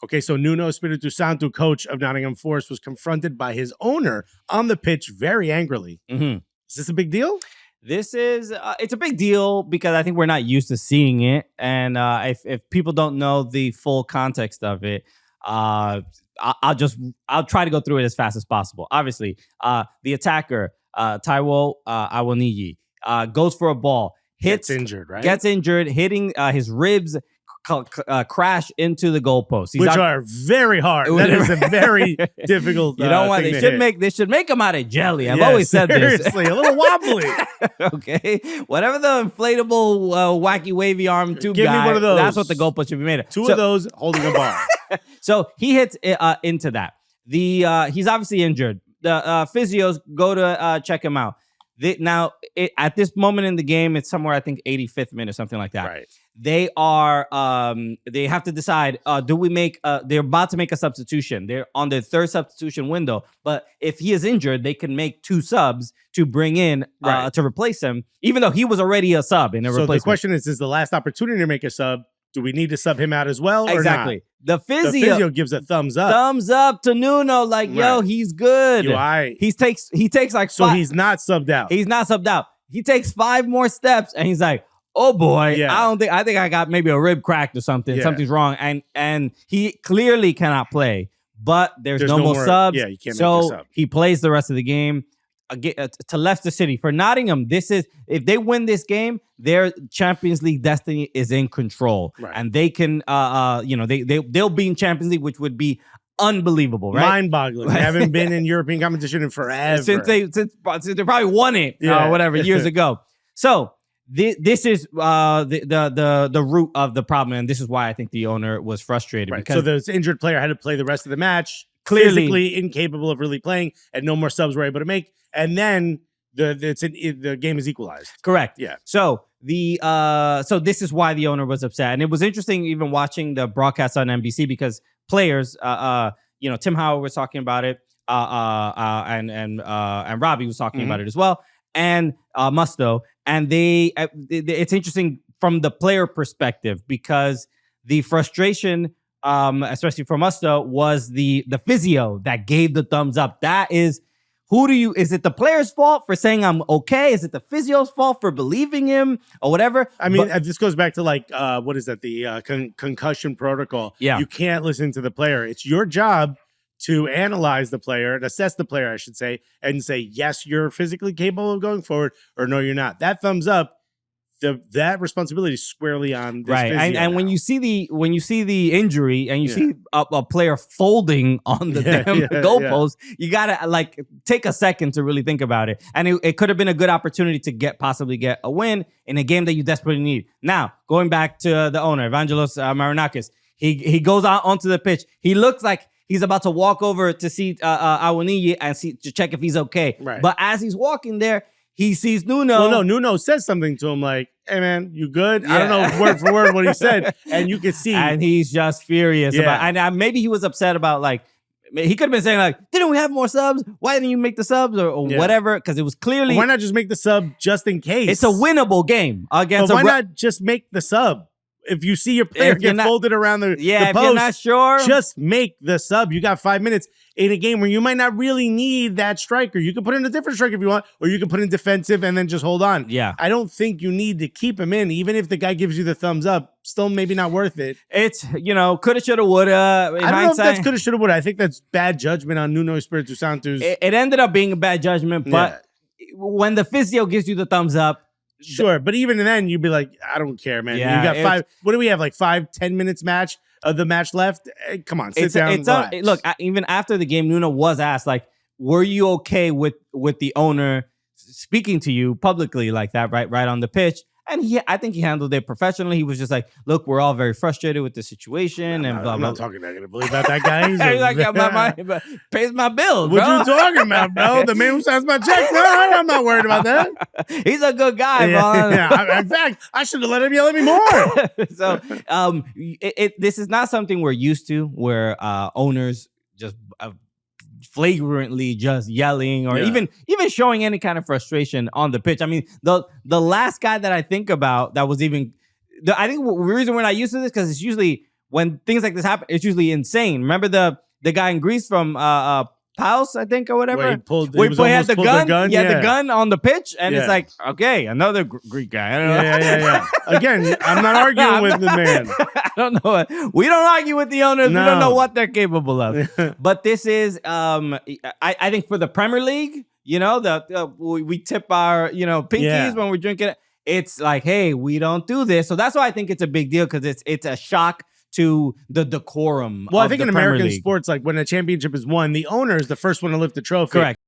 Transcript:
Okay, so Nuno Espírito Santo, coach of Nottingham Forest, was confronted by his owner on the pitch very angrily. Mm-hmm. Is this a big deal? This is it's a big deal because I think we're not used to seeing it, and if people don't know the full context of it, I'll try to go through it as fast as possible. Obviously, the attacker Taiwo Awoniyi goes for a ball, Gets injured, right? Gets injured, hitting his ribs. Crash into the goalposts, which are very hard. That is a very difficult. You know what? They should make them out of jelly. I've always said this. Seriously, a little wobbly. Okay, whatever the inflatable, wacky, wavy arm tube Give guy. me one of those. That's what the goalpost should be made of. Two of those holding a bar. So he hits into that. He's obviously injured. The physios go to check him out. At this moment in the game, it's somewhere I think 85th minute, something like that. Right. They are they have to decide, do we make they're about to make a substitution. They're on their third substitution window, but if he is injured, they can make two subs to bring in to replace him, even though he was already a sub in a replacement. So the question is the last opportunity to make a sub, do we need to sub him out as well or exactly. not? The physio gives a thumbs up. Thumbs up to Nuno, like, yo, he's good. He takes like so he's not subbed out. He's not subbed out. He takes 5 more steps and he's like, oh boy, I think I got maybe a rib cracked or something. Something's wrong. And he clearly cannot play, but there's no more subs. Yeah, you can't so make the sub. He plays the rest of the game. To Leicester City. For Nottingham, this is, if they win this game, their Champions League destiny is in control. Right. And they can they'll be in Champions League, which would be unbelievable, right? Mind-boggling. They haven't been in European competition in forever. Since they probably won it whatever years ago. So this is the root of the problem, and this is why I think the owner was frustrated. Right. Because so this injured player had to play the rest of the match, clearly physically incapable of really playing, and no more subs were able to make, and then the game is equalized. Correct. Yeah. So so this is why the owner was upset, and it was interesting even watching the broadcast on NBC because players, Tim Howard was talking about it, and Robbie was talking about it as well, and Musto, and it's interesting from the player perspective because the frustration, especially for Musto, was the physio that gave the thumbs up. That is, is it the player's fault for saying I'm okay? Is it the physio's fault for believing him or whatever? I mean, this goes back to like, what is that? The concussion protocol. Yeah. You can't listen to the player. It's your job to analyze the player, and assess the player, I should say, and say, yes, you're physically capable of going forward, or no, you're not. That thumbs up, that responsibility is squarely on this right. And when you see the injury and you see a player folding on the goalpost, you gotta like take a second to really think about it. And it could have been a good opportunity to possibly get a win in a game that you desperately need. Now, going back to the owner, Evangelos Marinakis, he goes out onto the pitch. He looks like he's about to walk over to see Awoniyi and to check if he's okay. Right. But as he's walking there, he sees Nuno. Well, no, Nuno says something to him like, hey, man, you good? Yeah. I don't know word for word what he said. And you can see. And he's just furious about it. And maybe he was upset about, like, he could have been saying, like, didn't we have more subs? Why didn't you make the subs or whatever? Because it was clearly. Why not just make the sub just in case? It's a winnable game against why not just make the sub? If you see your player get folded around the post, if you're not sure, just make the sub. You got 5 minutes in a game where you might not really need that striker. You can put in a different striker if you want, or you can put in defensive and then just hold on. Yeah. I don't think you need to keep him in, even if the guy gives you the thumbs up. Still maybe not worth it. It's, coulda, shoulda, woulda. I don't know if that's coulda, shoulda, woulda. I think that's bad judgment on Nuno Espírito Santo's. It ended up being a bad judgment, but when the physio gives you the thumbs up, sure, but even then, you'd be like, I don't care, man. Yeah, you got 5. What do we have? Like 5-10 minutes match of the match left? Hey, come on, sit down. Look, even after the game, Nuno was asked, like, were you okay with the owner speaking to you publicly like that, right on the pitch? And I think he handled it professionally. He was just like, look, we're all very frustrated with the situation and blah, blah. I'm not talking negatively about that guy. He's like, yeah, pays my bills, bro. What you talking about, bro? The man who signs my check? No, I'm not worried about that. He's a good guy, bro. Yeah. In fact, I should have let him yell at me more. So this is not something we're used to, where owners just flagrantly just yelling or even showing any kind of frustration on the pitch. I mean, the last guy that I think about that was I think the reason we're not used to this because it's usually when things like this happen, it's usually insane. Remember the guy in Greece from Paus, I think, or whatever. Where he had the gun. He had the Yeah. gun on the pitch, and it's like, okay, another Greek guy. I don't know. Yeah. Again, I'm not arguing with the man. I don't know. We don't argue with the owners. No. We don't know what they're capable of. But this is, I think, for the Premier League. You know, we tip our pinkies when we're drinking it. It's like, hey, we don't do this. So that's why I think it's a big deal, because it's a shock to the decorum. Well, of I think the in Premier American League. sports, like when a championship is won, the owner is the first one to lift the trophy. Correct.